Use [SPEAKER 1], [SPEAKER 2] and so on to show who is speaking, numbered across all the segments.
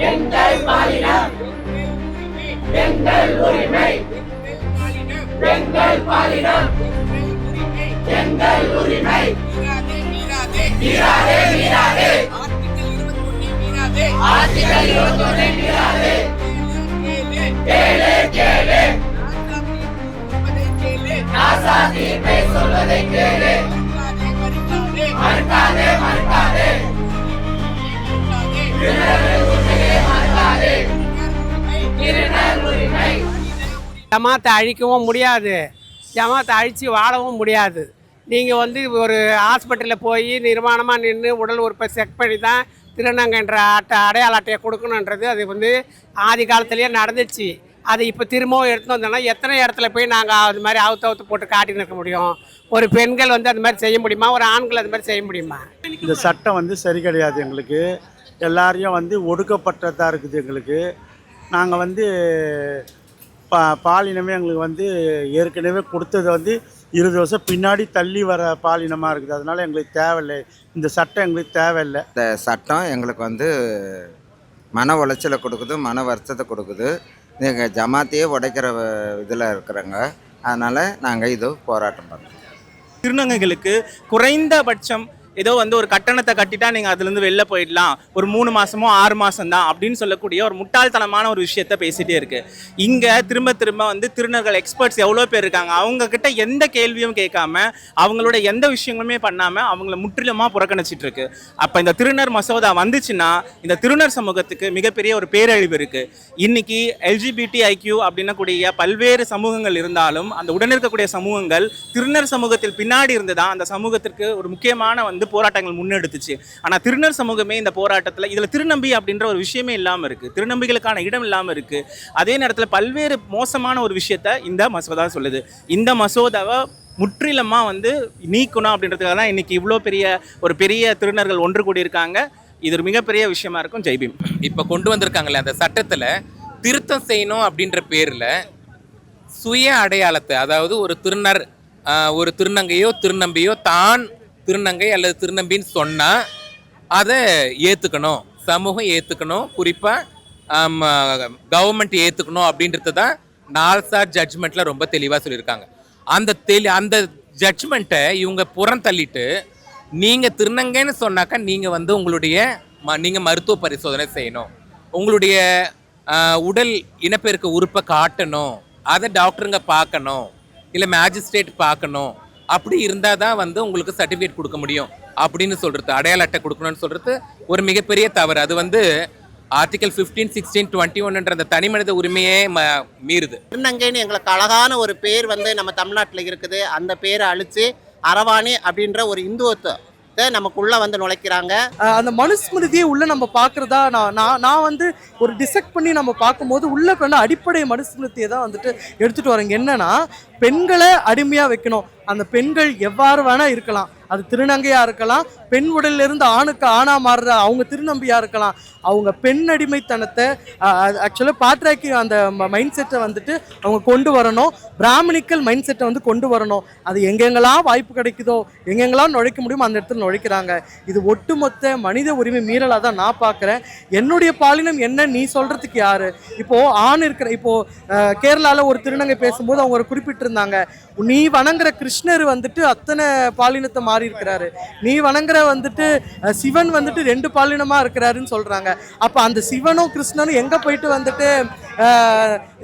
[SPEAKER 1] எங்கள் பாலினம் எங்கள் உரிமை எங்கள் பாலினம் எங்கள் உரிமை மீறாதே மீறாதே ஆர்டிகல் 21 மீறாதே கேளு கேளு நாசா தீர்ப்பை சொல்வதை கேளு மறுக்காதே மறுக்காதே
[SPEAKER 2] ஜமாத்தை அழிக்கவும் முடியாது, ஜமாத்தை அழித்து வாழவும் முடியாது. நீங்கள் ஒரு ஹாஸ்பிட்டலில் போய் நிர்வாணமாக நின்று உடல் உறுப்பை செக் பண்ணி தான் திருநங்கைன்ற அடையாள அட்டையை கொடுக்கணுன்றது அது ஆதி காலத்துலேயே நடந்துச்சு. அது இப்போ திரும்பவும் எடுத்துன்னு வந்தோம்னா எத்தனை இடத்துல போய் நாங்கள் அது மாதிரி அவுத்து போட்டு காட்டின்னு இருக்க முடியும்? ஒரு பெண்கள் அது மாதிரி செய்ய முடியுமா? ஒரு ஆண்கள் அது மாதிரி செய்ய முடியுமா?
[SPEAKER 3] இந்த சட்டம் சரி கிடையாது. எங்களுக்கு எல்லாரையும் ஒடுக்கப்பட்டதாக இருக்குது. எங்களுக்கு நாங்கள் பாலினமே எங்களுக்கு ஏற்கனவே கொடுத்தது 20 வருஷம் பின்னாடி தள்ளி வர பாலினமாக இருக்குது. அதனால் எங்களுக்கு தேவையில்லை, இந்த சட்டம் எங்களுக்கு தேவையில்லை.
[SPEAKER 4] இந்த சட்டம் எங்களுக்கு மன உளைச்சலை கொடுக்குது, மன வருத்தத்தை கொடுக்குது. எங்கள் ஜமாத்தையே உடைக்கிற இதில் இருக்கிறாங்க. அதனால் நாங்கள் இது போராட்டம் பண்ணுறோம்.
[SPEAKER 5] திருநங்கைகளுக்கு குறைந்தபட்சம் ஏதோ ஒரு கட்டணத்தை கட்டிட்டா நீங்கள் அதுலேருந்து வெளில போயிடலாம், ஒரு 3 மாதமோ 6 மாதம் தான் அப்படின்னு சொல்லக்கூடிய ஒரு முட்டாள்தனமான ஒரு விஷயத்த பேசிகிட்டே இருக்குது. இங்கே திரும்ப திருநர்கள் எக்ஸ்பர்ட்ஸ் எவ்வளோ பேர் இருக்காங்க. அவங்கக்கிட்ட எந்த கேள்வியும் கேட்காம அவங்களோட எந்த விஷயங்களுமே பண்ணாமல் அவங்கள முற்றிலுமாக புறக்கணிச்சிட்டு இருக்கு. அப்போ இந்த திருநர் மசோதா வந்துச்சுன்னா இந்த திருநர் சமூகத்துக்கு மிகப்பெரிய ஒரு பேரழிவு இருக்குது. இன்னைக்கு LGBTIQ அப்படின்னக்கூடிய பல்வேறு சமூகங்கள் இருந்தாலும் அந்த உடன் இருக்கக்கூடிய சமூகங்கள் திருநர் சமூகத்தில் பின்னாடி இருந்து தான் அந்த சமூகத்திற்கு ஒரு முக்கியமான போராட்டங்கள் முன்னெடுத்துச்சு. ஆனா திருநர் சமூகமே இந்த போராட்டத்துல இதுல திருநம்பி அப்படின்ற ஒரு விஷயமே இல்லாம இருக்கு, திருநம்பிகளுக்கான இடம் இல்லாம இருக்கு. அதே நேரத்துல பல்வேறு மோசமான ஒரு விஷயத்த இந்த மசோதா சொல்லுது. இந்த மசோதாவை முற்றிலுமா நீக்கணும் அப்படின்றதுக்காக தான் இன்னைக்கு இவ்வளோ பெரிய திருநர்கள் ஒன்று கூடி இருக்காங்க. இது ஒரு மிகப்பெரிய விஷயமா இருக்கும். ஜெய்பீம்.
[SPEAKER 6] இப்ப கொண்டு வந்திருக்காங்கல்ல அந்த சட்டத்துல திருத்தம் செய்யணும் அப்படின்ற பேர்ல சுய அடையாளத்தை, அதாவது ஒரு திருநர் ஒரு திருநங்கையோ திருநம்பியோ தான் திருநங்கை அல்லது திருநம்பின்னு சொன்னால் அதை ஏற்றுக்கணும், சமூகம் ஏற்றுக்கணும், குறிப்பாக கவர்மெண்ட் ஏற்றுக்கணும் அப்படின்றது தான் நால்சார் ஜட்ஜ்மெண்ட்டில் ரொம்ப தெளிவாக சொல்லியிருக்காங்க. அந்த ஜட்ஜ்மெண்ட்டை இவங்க புறம் தள்ளிட்டு நீங்கள் திருநங்கைன்னு சொன்னாக்கா நீங்கள் நீங்கள் மருத்துவ பரிசோதனை செய்யணும், உங்களுடைய உடல் இனப்பெருக்க உறுப்பை காட்டணும், அதை டாக்டருங்க பார்க்கணும், இல்லை மேஜிஸ்ட்ரேட் பார்க்கணும். அப்படி இருந்தால் தான் உங்களுக்கு சர்டிஃபிகேட் கொடுக்க முடியும் அப்படின்னு சொல்கிறது, அடையாள அட்டை கொடுக்கணும்னு சொல்கிறது ஒரு மிகப்பெரிய தவறு. அது ஆர்டிகல் 15, 16, 21 அந்த தனி மனித உரிமையே மீறுது.
[SPEAKER 7] திருநங்கைன்னு எங்களுக்கு அழகான ஒரு பேர் நம்ம தமிழ்நாட்டில் இருக்குது. அந்த பேரை அழித்து அரவாணி அப்படின்ற ஒரு இந்துவத்தை நமக்குள்ள நுழைக்கிறாங்க.
[SPEAKER 8] அந்த மனுஸ்மிருதியை உள்ள நம்ம பார்க்கறதா நான் ஒரு டிசெக்ட் பண்ணி நம்ம பார்க்கும்போது உள்ள அடிப்படை மனுஸ்மிருதியை தான் எடுத்துட்டு வரேங்க. என்னன்னா பெண்களை அடிமையா வைக்கணும். அந்த பெண்கள் எவ்வாறு வேணா இருக்கலாம், அது திருநங்கையா இருக்கலாம், பெண் உடல்ல இருந்து ஆணுக்கு ஆணா மாறுற அவங்க திருநம்பியா இருக்கலாம். அவங்க பெண் அடிமைத்தனத்தை ஆக்சுவலாக பாட்ராக்கி அந்த மைண்ட் செட்டை அவங்க கொண்டு வரணும். பிராமணிக்கல் மைண்ட் செட்டை கொண்டு வரணும். அது எங்கெங்கெல்லாம் வாய்ப்பு கிடைக்குதோ, எங்கெங்கெல்லாம் நுழைக்க முடியுமோ அந்த இடத்துல நுழைக்கிறாங்க. இது ஒட்டுமொத்த மனித உரிமை மீறலாக தான் நான் பார்க்குறேன். என்னுடைய பாலினம் என்ன நீ சொல்கிறதுக்கு யார்? இப்போது ஆண் இப்போது கேரளாவில் ஒரு திருநங்கை பேசும்போது அவங்க ஒரு குறிப்பிட்டிருந்தாங்க, நீ வணங்குற கிருஷ்ணர் அத்தனை பாலினத்தை மாறி இருக்கிறாரு, நீ வணங்குற சிவன் 2 பாலினமா இருக்கிறாருன்னு சொல்றாங்க. அப்ப அந்த சிவனும் கிருஷ்ணனும் எங்க போயிட்டு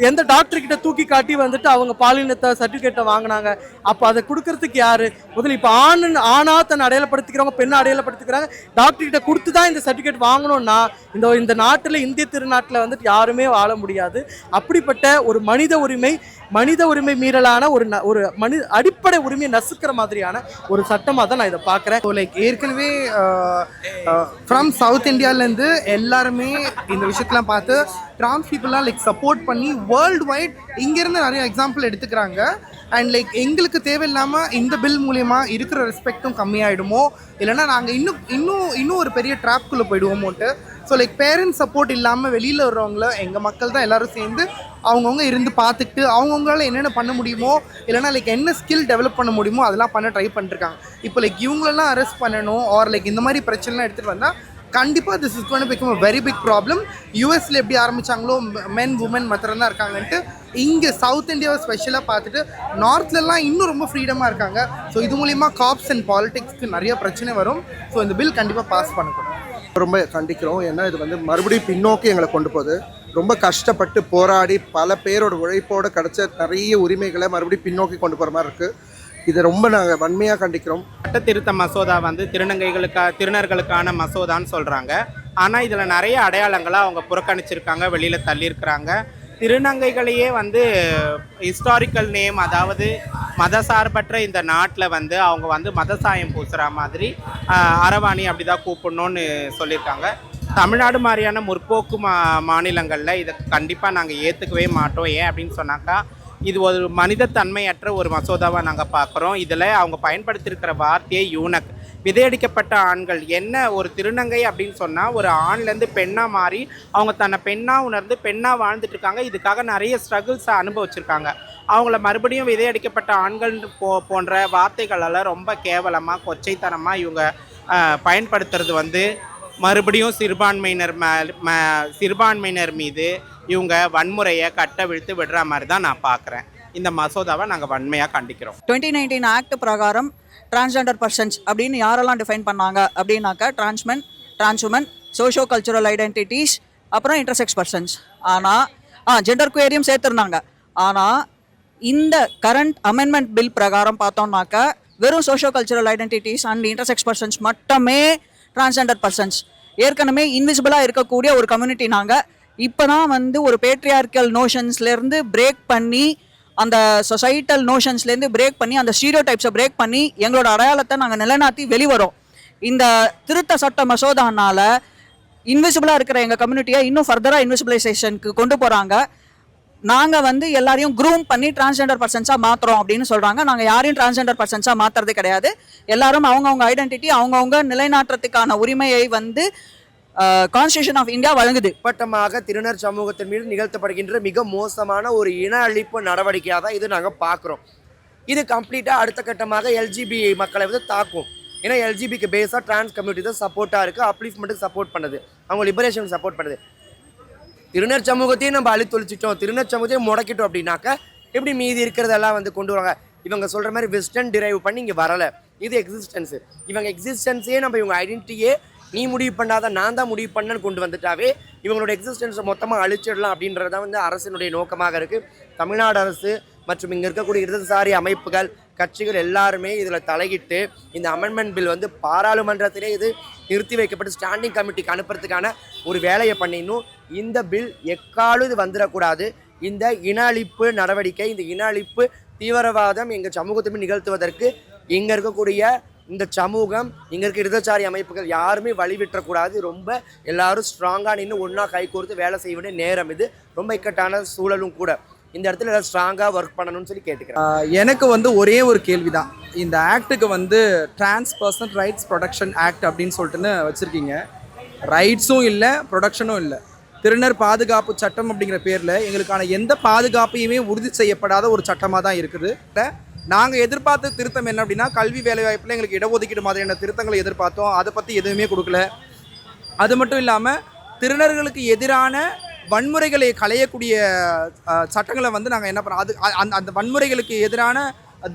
[SPEAKER 8] எந்த டாக்டர் கிட்ட தூக்கி காட்டி அவங்க பாலினத்தை சர்டிபிகேட்டை வாங்கினாங்க? அப்ப அதை கொடுக்கறதுக்கு யாரு? முதல்ல இப்ப ஆணா தன்னை அடையாளப்படுத்திக்கிறவங்க பெண்ணை அடையாளப்படுத்திக்கிறாங்க. டாக்டர் கிட்ட கொடுத்துதான் இந்த சர்டிபிகேட் வாங்கணும்னா இந்த நாட்டுல, இந்திய திருநாட்டுல யாருமே வாழ முடியாது. அப்படிப்பட்ட ஒரு மனித உரிமை மீறலான ஒரு அடிப்படை உரிமையை நசுக்கிற மாதிரியான ஒரு சட்டமாக தான் நான் இதை பார்க்குறேன்.
[SPEAKER 9] ஏற்கனவே ஃப்ரம் சவுத் இந்தியாவிலேருந்து எல்லாருமே இந்த விஷயத்தெலாம் பார்த்து ட்ரான்ஸ் பீப்புளெலாம் சப்போர்ட் பண்ணி வேர்ல்டு வைட் இங்கேருந்து நிறைய எக்ஸாம்பிள் எடுத்துக்கிறாங்க. அண்ட் எங்களுக்கு தேவையில்லாமல் இந்த பில் மூலயமா இருக்கிற ரெஸ்பெக்டும் கம்மியாயிடுமோ, இல்லைனா நாங்கள் இன்னும் ஒரு பெரிய ட்ராப்குள்ளே போயிடுவோமோன்ட்டு. ஸோ பேரண்ட்ஸ் சப்போர்ட் இல்லாமல் வெளியில் வர்றவங்கள எங்கள் மக்கள் தான் எல்லோரும் சேர்ந்து அவங்கவுங்க இருந்து பார்த்துக்கிட்டு அவங்கவுங்களால என்னென்ன பண்ண முடியுமோ, இல்லைனா என்ன ஸ்கில் டெவலப் பண்ண முடியுமோ அதெல்லாம் பண்ண ட்ரை பண்ணிருக்காங்க. இப்போ இவங்களெல்லாம் அரெஸ்ட் பண்ணணும் ஆர் இந்த மாதிரி பிரச்சனைலாம் எடுத்துகிட்டு வந்தால் கண்டிப்பாக this is gonna become a very big problem. யூஎஸில் எப்படி ஆரம்பித்தாங்களோ மென் உமன் மாத்திரம் தான் இருக்காங்கன்ட்டு இங்கே சவுத் இந்தியாவை ஸ்பெஷலாக பார்த்துட்டு நார்த்லலாம் இன்னும் ரொம்ப ஃப்ரீடமாக இருக்காங்க. ஸோ இது மூலிமா காப்ஸ் அண்ட் பாலிடிக்ஸ்க்கு நிறைய பிரச்சனை வரும். ஸோ இந்த பில் கண்டிப்பாக பாஸ் பண்ணக்கூடாது.
[SPEAKER 10] ரொம்ப கண்டிக்கிறோம். ஏன்னா இது வந்து மறுபடியும் பின்னோக்கி எங்களை கொண்டு போகுது. ரொம்ப கஷ்டப்பட்டு போராடி பல பேரோட உழைப்போடு கிடச்ச நிறைய உரிமைகளை மறுபடியும் பின்னோக்கி கொண்டு போகிற மாதிரி இருக்குது. இதை ரொம்ப நாங்கள் வன்மையாக கண்டிக்கிறோம்.
[SPEAKER 5] சட்ட திருத்த மசோதா வந்து திருநர்களுக்கான மசோதான்னு சொல்கிறாங்க. ஆனால் இதில் நிறைய அடையாளங்களை அவங்க புறக்கணிச்சிருக்காங்க, வெளியில் தள்ளியிருக்கிறாங்க. திருநங்கைகளையே வந்து ஹிஸ்டாரிக்கல் நேம், அதாவது மதசார்பற்ற இந்த நாட்டில் வந்து அவங்க வந்து மதசாயம் பூசுகிற மாதிரி அரவாணி அப்படி தான் கூப்பிடணும்னு சொல்லியிருக்காங்க. தமிழ்நாடு மாதிரியான முற்போக்கு மாநிலங்களில் இதை கண்டிப்பாக நாங்கள் ஏற்றுக்கவே மாட்டோம். ஏன் அப்படின்னு சொன்னாக்கா, இது ஒரு மனிதத்தன்மையற்ற ஒரு மசோதாவாக நாங்கள் பார்க்குறோம். இதில் அவங்க பயன்படுத்தியிருக்கிற வார்த்தையே யூனக், விதையடிக்கப்பட்ட ஆண்கள். என்ன ஒரு திருநங்கை அப்படின்னு சொன்னால் ஒரு ஆண்லேருந்து பெண்ணாக மாறி அவங்க தன்னை பெண்ணாக உணர்ந்து பெண்ணாக வாழ்ந்துட்டுருக்காங்க. இதுக்காக நிறைய ஸ்ட்ரகிள்ஸை அனுபவிச்சிருக்காங்க. அவங்கள மறுபடியும் விதையடிக்கப்பட்ட ஆண்கள் போன்ற வார்த்தைகளெல்லாம் ரொம்ப கேவலமாக கொச்சைத்தனமாக இவங்க பயன்படுத்துறது வந்து மறுபடியும் சிறுபான்மையினர் மீது இவங்க வன்முறையை கட்டவிழ்த்து விடுற மாதிரி தான் நான் பார்க்குறேன். இந்த மசோதாவை நாங்கள் வன்மையாக கண்டிக்கிறோம்.
[SPEAKER 11] 2019 ஆக்ட் பிரகாரம் டிரான்ஸ்ஜெண்டர் பர்சன்ஸ் அப்படின்னு யாரெல்லாம் டிஃபைன் பண்ணாங்க அப்படின்னாக்கா டிரான்ஸ்மென், டிரான்ஸ்வுமன், சோஷியோ கல்ச்சுரல் ஐடென்டிட்டிஸ், அப்புறம் இன்டர்செக்ஸ் பர்சன்ஸ். ஆனால் ஜெண்டர் குவேரியும் சேர்த்துருந்தாங்க. ஆனால் இந்த கரண்ட் அமெண்ட்மெண்ட் பில் பிரகாரம் பார்த்தோம்னாக்கா வெறும் socio cultural identities and intersex persons மட்டுமே டிரான்ஸ்ஜெண்டர் பர்சன்ஸ். ஏற்கனவே இன்விசிபிளாக இருக்கக்கூடிய ஒரு கம்யூனிட்டி நாங்கள். இப்போ தான் வந்து ஒரு பேட்ரியார்க்கல் நோஷன்ஸ்லேருந்து பிரேக் பண்ணி, அந்த சொசைட்டல் நோஷன்ஸ்லேருந்து பிரேக் பண்ணி, அந்த ஸ்டீரியோ டைப்ஸை பிரேக் பண்ணி எங்களோட அடையாளத்தை நாங்கள் நிலைநாட்டி வெளிவரோம். இந்த திருத்த சட்ட மசோதானால் இன்விசிபிளாக இருக்கிற எங்கள் கம்யூனிட்டியை இன்னும் ஃபர்தராக இன்விசிபிளைசேஷனுக்கு கொண்டு போகிறாங்க. நாங்கள் வந்து எல்லாரையும் க்ரூம் பண்ணி டிரான்ஸ்ஜெண்டர் பர்சன்ஸாக மாற்றுறோம் அப்படின்னு சொல்கிறாங்க. நாங்கள் யாரையும் டிரான்ஸ்ஜெண்டர் பர்சன்ஸாக மாற்றுறதே கிடையாது. எல்லாரும் அவங்கவுங்க ஐடென்டிட்டி அவங்கவுங்க நிலைநாட்டுறதுக்கான உரிமையை வந்து கான்ஸ்டிடியூஷன் ஆஃப் இந்தியா வழங்குது.
[SPEAKER 12] பட்டமாக திருநர் சமூகத்தின் மீது நிகழ்த்தப்படுகின்ற மிக மோசமான ஒரு இன அழிப்பு நடவடிக்கையாக தான் இது நாங்கள் பார்க்குறோம். இது கம்ப்ளீட்டாக அடுத்த கட்டமாக எல்ஜிபி மக்களை வந்து தாக்கும். ஏன்னா எல்ஜிபிக்கு பேஸாக டிரான்ஸ் கம்யூனிட்டி தான் சப்போர்ட்டாக இருக்குது, அப்லிஃப்ட்மெண்ட்டுக்கு சப்போர்ட் பண்ணுது, அவங்க லிபரேஷனுக்கு சப்போர்ட் பண்ணுது. திருநர் சமூகத்தையும் நம்ம அழித்தொழிச்சிட்டோம், திருநர் சமூகத்தையும் முடக்கிட்டோம் அப்படின்னாக்கா எப்படி மீதி இருக்கிறதெல்லாம் வந்து கொண்டு வராங்க. இவங்க சொல்கிற மாதிரி வெஸ்டர்ன் டிரைவ் பண்ணி இங்கே வரலை. இது எக்ஸிஸ்டன்ஸு. இவங்க எக்ஸிஸ்டன்ஸே நம்ம இவங்க ஐடென்டிட்டியே நீ முடிவு பண்ணாத நான் தான் முடிவு பண்ணேன்னு கொண்டு வந்துட்டாவே இவங்களோட எக்ஸிஸ்டன்ஸை மொத்தமாக அழிச்சிடலாம் அப்படின்றது தான் வந்து அரசினுடைய நோக்கமாக இருக்குது. தமிழ்நாடு அரசு மற்றும் இங்கே இருக்கக்கூடிய இடதுசாரி அமைப்புகள், கட்சிகள் எல்லாருமே இதில் தலையிட்டு இந்த அமெண்ட்மெண்ட் பில் வந்து பாராளுமன்றத்திலே இது நிறுத்தி வைக்கப்பட்டு ஸ்டாண்டிங் கமிட்டிக்கு அனுப்புறதுக்கான ஒரு வேலையை பண்ணிடணும். இந்த பில் எக்காலும் இது வந்துடக்கூடாது. இந்த இன அழிப்பு நடவடிக்கை, இந்த இன அழிப்பு தீவிரவாதம் எங்கள் சமூகத்தையும் நிகழ்த்துவதற்கு இங்கே இருக்கக்கூடிய இந்த சமூகம், இங்கே இருக்க இடதுசாரி அமைப்புகள் யாருமே வழிவிட்டக்கூடாது. ரொம்ப எல்லாரும் ஸ்ட்ராங்காக நின்று ஒன்றா கை கோர்த்து வேலை செய்ய வேண்டிய நேரம் இது. ரொம்ப இக்கட்டான சூழலும் கூட. இந்த இடத்துல எல்லாம் ஸ்ட்ராங்காக ஒர்க் பண்ணணும்னு சொல்லி கேட்டுக்கிறேன்.
[SPEAKER 9] எனக்கு வந்து ஒரே ஒரு கேள்வி தான். இந்த ஆக்டுக்கு வந்து trans person rights protection act அப்படின்னு சொல்லிட்டுன்னு வச்சுருக்கீங்க. ரைட்ஸும் இல்லை, ப்ரொடக்ஷனும் இல்லை. திருநர் பாதுகாப்பு சட்டம் அப்படிங்கிற பேரில் எங்களுக்கான எந்த பாதுகாப்பையுமே உறுதி செய்யப்படாத ஒரு சட்டமாக தான் இருக்குது. நாங்கள் எதிர்பார்த்த திருத்தம் என்ன அப்படின்னா, கல்வி வேலைவாய்ப்பில் எங்களுக்கு இடஒதுக்கீடு மாதிரியான திருத்தங்களை எதிர்பார்த்தோம். அதை பற்றி எதுவுமே கொடுக்கல. அது மட்டும் இல்லாமல் திருநர்களுக்கு எதிரான வன்முறைகளை களையக்கூடிய சட்டங்களை வந்து நாங்கள் என்ன பண்ணுறோம், அது அந்த வன்முறைகளுக்கு எதிரான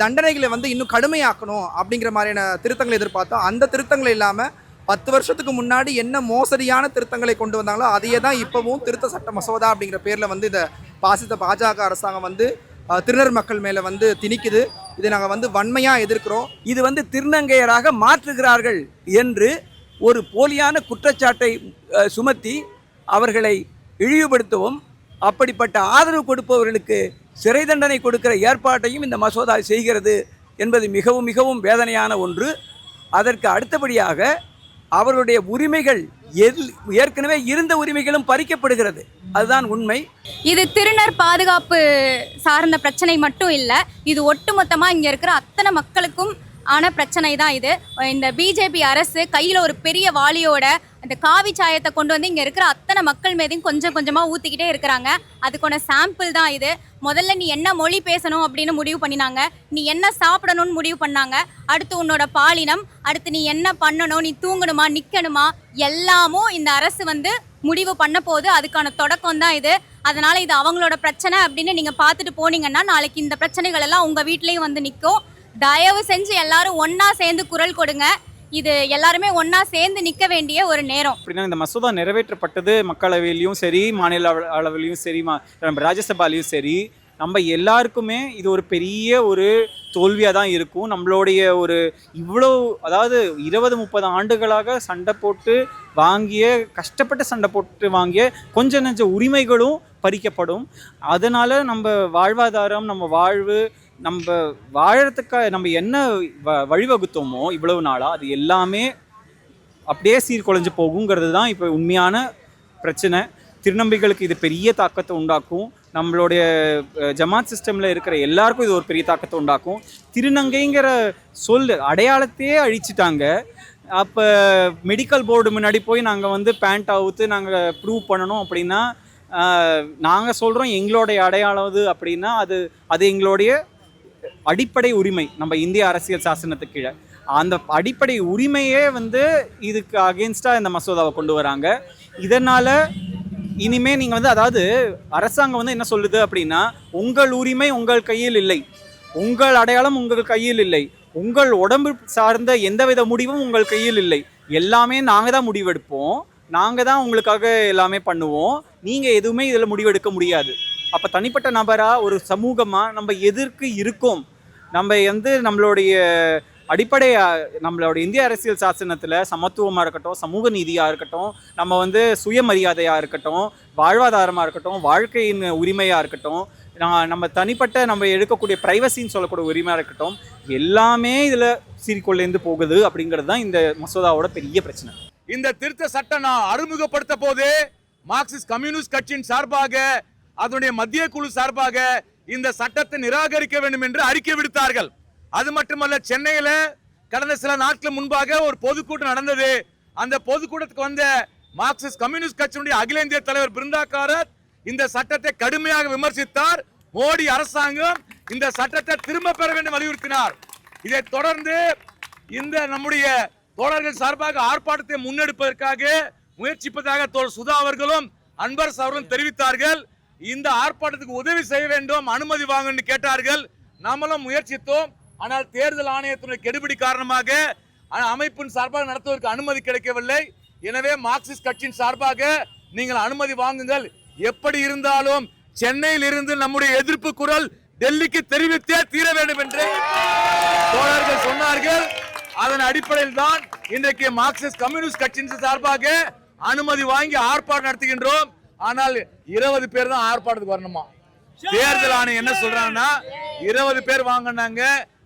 [SPEAKER 9] தண்டனைகளை வந்து இன்னும் கடுமையாக்கணும் அப்படிங்கிற மாதிரியான திருத்தங்களை எதிர்பார்த்தோம். அந்த திருத்தங்கள் இல்லாமல் 10 வருஷத்துக்கு முன்னாடி என்ன மோசடியான திருத்தங்களை கொண்டு வந்தாங்களோ அதையே தான் இப்போவும் திருத்த சட்ட மசோதா அப்படிங்கிற பேரில் வந்து இதை பாசித்த பாஜக அரசாங்கம் வந்து திருநர் மக்கள் மேலே வந்து திணிக்குது. இதை நாங்கள் வந்து வன்மையாக எதிர்க்கிறோம்.
[SPEAKER 13] இது வந்து திருநங்கையராக மாற்றுகிறார்கள் என்று ஒரு போலியான குற்றச்சாட்டை சுமத்தி அவர்களை இழிவுபடுத்தவும், அப்படிப்பட்ட ஆதரவு கொடுப்பவர்களுக்கு சிறை தண்டனை கொடுக்கிற ஏற்பாட்டையும் இந்த மசோதா செய்கிறது என்பது மிகவும் மிகவும் வேதனையான ஒன்று. அதற்கு அடுத்தபடியாக அவர்களுடைய உரிமைகள் ஏற்கனவே இருந்த உரிமைகளும் பறிக்கப்படுகிறது. அதுதான் உண்மை.
[SPEAKER 14] இது திருநர் பாதுகாப்பு சார்ந்த பிரச்சனை மட்டும் இல்லை, இது ஒட்டுமொத்தமாக இங்கே இருக்கிற அத்தனை மக்களுக்கும் ஆன பிரச்சனை தான் இது. இந்த பிஜேபி அரசு கையில் ஒரு பெரிய வாளியோட அந்த காவி சாயத்தை கொண்டு வந்து இங்கே இருக்கிற அத்தனை மக்கள் மீதையும் கொஞ்சம் கொஞ்சமாக ஊற்றிக்கிட்டே இருக்கிறாங்க. அதுக்கான சாம்பிள் தான் இது. முதல்ல நீ என்ன மொழி பேசணும் அப்படின்னு முடிவு பண்ணினாங்க, நீ என்ன சாப்பிடணும்னு முடிவு பண்ணாங்க, அடுத்து உன்னோட பாலினம், அடுத்து நீ என்ன பண்ணணும், நீ தூங்கணுமா நிற்கணுமா, எல்லாமும் இந்த அரசு வந்து முடிவு பண்ண போது. அதுக்கான தொடக்கம் தான் இது. அதனால இது அவங்களோட பிரச்சனை அப்படின்னு நீங்கள் பார்த்துட்டு போனீங்கன்னா நாளைக்கு இந்த பிரச்சனைகள் எல்லாம் உங்கள் வீட்லேயும் வந்து நிற்கும். தயவு செஞ்சு எல்லாரும் ஒன்றா சேர்ந்து குரல் கொடுங்க. இது எல்லாருமே ஒன்றா சேர்ந்து நிற்க வேண்டிய ஒரு நேரம்.
[SPEAKER 15] அப்படின்னா இந்த மசோதா நிறைவேற்றப்பட்டது மக்களவையிலையும் சரி, மாநில அளவிலையும் சரி, ராஜ்யசபாலையும் சரி, நம்ம எல்லாருக்குமே இது ஒரு பெரிய ஒரு தோல்வியாக தான் இருக்கும். நம்மளுடைய ஒரு இவ்வளோ, அதாவது 20-30 ஆண்டுகளாக சண்டை போட்டு வாங்கிய, கஷ்டப்பட்டு சண்டை போட்டு வாங்கிய கொஞ்சம் நெஞ்ச உரிமைகளும் பறிக்கப்படும். அதனால் நம்ம வாழ்வாதாரம், நம்ம வாழ்வு, நம்ம வாழறதுக்காக நம்ம என்ன வழிவகுத்தோமோ இவ்வளவு நாளாக அது எல்லாமே அப்படியே சீர்குலைஞ்சு போகுங்கிறது தான் இப்போ உண்மையான பிரச்சனை. திருநம்பிகளுக்கு இது பெரிய தாக்கத்தை உண்டாக்கும். நம்மளுடைய ஜமாத் சிஸ்டமில் இருக்கிற எல்லாருக்கும் இது ஒரு பெரிய தாக்கத்தை உண்டாக்கும். திருநங்கைங்கிற அடையாளத்தையே அழிச்சிட்டாங்க. அப்போ மெடிக்கல் போர்டு முன்னாடி போய் நாங்கள் வந்து பேண்ட் அவுத்து நாங்கள் ப்ரூவ் பண்ணணும் அப்படின்னா, நாங்கள் சொல்கிறோம் எங்களுடைய அடையாளம் அது அப்படின்னா அது எங்களுடைய அடிப்படை உரிமை. நம்ம இந்திய அரசியல் சாசனத்துக்கு கீழே அந்த அடிப்படை உரிமையே வந்து இதுக்கு அகென்ஸ்டாக இந்த மசோதாவை கொண்டு வராங்க. இதனால் இனிமேல் நீங்கள் வந்து, அதாவது அரசாங்கம் வந்து என்ன சொல்லுது அப்படின்னா, உங்கள் உரிமை உங்கள் கையில் இல்லை, உங்கள் அடையாளம் உங்கள் கையில் இல்லை, உங்கள் உடம்பு சார்ந்த எந்தவித முடிவும் உங்கள் கையில் இல்லை, எல்லாமே நாங்கள் தான் முடிவெடுப்போம், நாங்கள் தான் உங்களுக்காக எல்லாமே பண்ணுவோம், நீங்கள் எதுவுமே இதில் முடிவெடுக்க முடியாது. அப்போ தனிப்பட்ட நபராக ஒரு சமூகமாக நம்ம எதற்கு இருக்கோம்? நம்ம வந்து நம்மளுடைய அடிப்படை, நம்மளோட இந்திய அரசியல் சாசனத்தில் சமத்துவமாக இருக்கட்டும், சமூக நீதியாக இருக்கட்டும், நம்ம வந்து சுயமரியாதையாக இருக்கட்டும், வாழ்வாதாரமாக இருக்கட்டும், வாழ்க்கையின் உரிமையாக இருக்கட்டும், நம்ம தனிப்பட்ட நம்ம எடுக்கக்கூடிய ப்ரைவசின்னு சொல்லக்கூடிய உரிமையாக இருக்கட்டும், எல்லாமே இதில் சீர்கொள்ளேந்து போகுது. அப்படிங்கிறது தான் இந்த மசோதாவோட பெரிய பிரச்சனை.
[SPEAKER 16] இந்த திருத்த சட்டம் நான் அறிமுகப்படுத்த போது மார்க்சிஸ்ட் கம்யூனிஸ்ட் கட்சியின் சார்பாக, அதனுடைய மத்திய குழு சார்பாக இந்த சட்டத்தை நிராகரிக்க வேண்டும் என்று அறிக்கை விடுத்தார்கள். அது மட்டுமல்ல, சென்னையில கடந்த சில நாட்கள் முன்பாக ஒரு பொதுக்கூட்டம் நடந்தது. அந்த பொதுக்கூட்டத்துக்கு வந்த மார்க்சிஸ்ட் கம்யூனிஸ்ட் கட்சியினுடைய அகில இந்திய தலைவர் பிருந்தா காரத் இந்த சட்டத்தை கடுமையாக விமர்சித்தார். மோடி அரசாங்கம் இந்த சட்டத்தை திரும்ப பெற வேண்டும் வலியுறுத்தினார். இதைத் தொடர்ந்து இந்த நம்முடைய தோழர்கள் சார்பாக ஆர்ப்பாட்டத்தை முன்னெடுப்பதற்காக முயற்சிப்பதாக தோழர் சுதா அவர்களும் அன்பரசு அவர்களும் தெரிவித்தார்கள். இந்த ஆர்ப்பாட்டத்துக்கு உதவி செய்ய வேண்டும், அனுமதி வாங்கன்னு கேட்டார்கள். நாமளும் முயற்சித்தோம். ஆனால் தேர்தல் ஆணையத்தினுடைய கெடுபிடி காரணமாக அமைப்பின் சார்பாக நடத்துவதற்கு அனுமதி கிடைக்கவில்லை. எனவே மார்க்சிஸ்ட் கட்சியின் சார்பாக நீங்கள் அனுமதி வாங்குங்கள். எப்படி இருந்தாலும் சென்னையில் இருந்து நம்முடைய எதிர்ப்பு குரல் டெல்லிக்கு தெரிவித்தே தீர வேண்டும் என்று தோழர்கள் சொன்னார்கள். அதன் அடிப்படையில் தான் இன்றைக்கு மார்க்சிஸ்ட் கம்யூனிஸ்ட் கட்சியின் சார்பாக அனுமதி வாங்கி ஆர்ப்பாட்டம் நடத்துகின்றோம். ஆனால் 20 பேர் தான் ஆர்ப்பாட்டத்துக்கு வரணுமா? தேர்தல் ஆணையம் என்ன சொல்றாங்கன்னா 20 பேர் வாங்கினாங்க,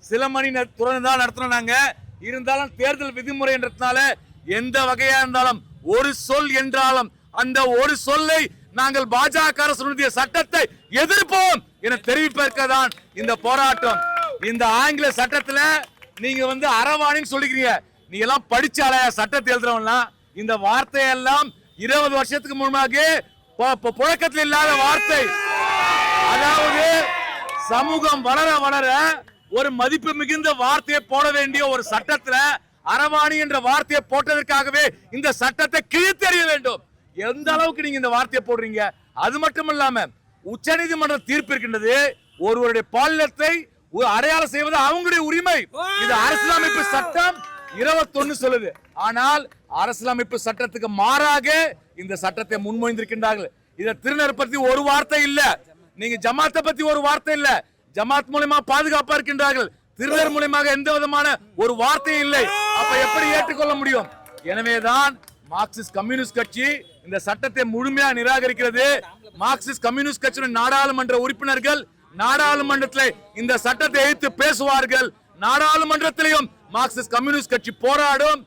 [SPEAKER 16] சில மணி துறந்து தான் நடத்தினாங்க. இருந்தாலும் தேர்தல் விதிமுறை என்றதுனால எந்த வகையா இருந்தாலும் ஒரு சொல் என்றாலும் அந்த ஒரு சொல்லை நாங்கள் பாஜக அரசுடைய சட்டத்தை எதிர்ப்போம் என தெரிவிப்பதற்கு தான் இந்த போராட்டம். இந்த ஆங்கில சட்டத்துல நீங்க வந்து அரவாணின்னு சொல்லிக்கிறீங்க. நீங்க எல்லாம் படிச்சாலையா சட்டத்தை எழுதுறவங்கலாம்? இந்த வார்த்தையெல்லாம் 20 வருஷத்துக்கு முன்பாக புழக்கத்தில் இல்லாத வார்த்தை. அதாவது சமூகம் வளர வளர ஒரு மதிப்பு மிகுந்த வார்த்தையை போட வேண்டிய ஒரு சட்டத்துல அரவாணி என்ற வார்த்தையை போட்டதற்காகவே இந்த சட்டத்தை கிழித்தெறிய வேண்டும். எந்த அளவுக்கு நீங்க இந்த வார்த்தையை போடுறீங்க? அது மட்டும் இல்லாம உச்சநீதிமன்ற தீர்ப்பு இருக்கின்றது. ஒருவருடைய பாலினத்தை அடையாளம் செய்வது அவங்களுடைய உரிமை. இது அரசியலமைப்பு சட்டம் 21 சொல்லுது. ஆனால் அரசியலமைப்பு சட்டத்துக்கு மாறாக இந்த சட்டத்தை முன்மொழிந்திருக்கின்றார்கள். இத திருநர் பத்தி ஒரு வார்த்தை இல்ல, நீங்க ஜமாத்தை பத்தி ஒரு வார்த்தை இல்ல. ஜமாத் மூலமா பாதுகாப்பா இருக்கின்றார்கள், திருநர் மூலமாக எந்த விதமான ஒரு வார்த்தையும் இல்லை. அப்ப எப்படி ஏற்றுக்கொள்ள முடியும்? எனவேதான் மார்க்சிஸ்ட் கம்யூனிஸ்ட் கட்சி இந்த சட்டத்தை முழுமையா நிராகரிக்கிறது. மார்க்சிஸ்ட் கம்யூனிஸ்ட் கட்சியின் நாடாளுமன்ற உறுப்பினர்கள் நாடாளுமன்றத்தில் இந்த சட்டத்தை எதிர்த்து பேசுவார்கள். நாடாளுமன்றத்திலையும் மார்க்சிஸ்ட் கம்யூனிஸ்ட் கட்சி போராடும்.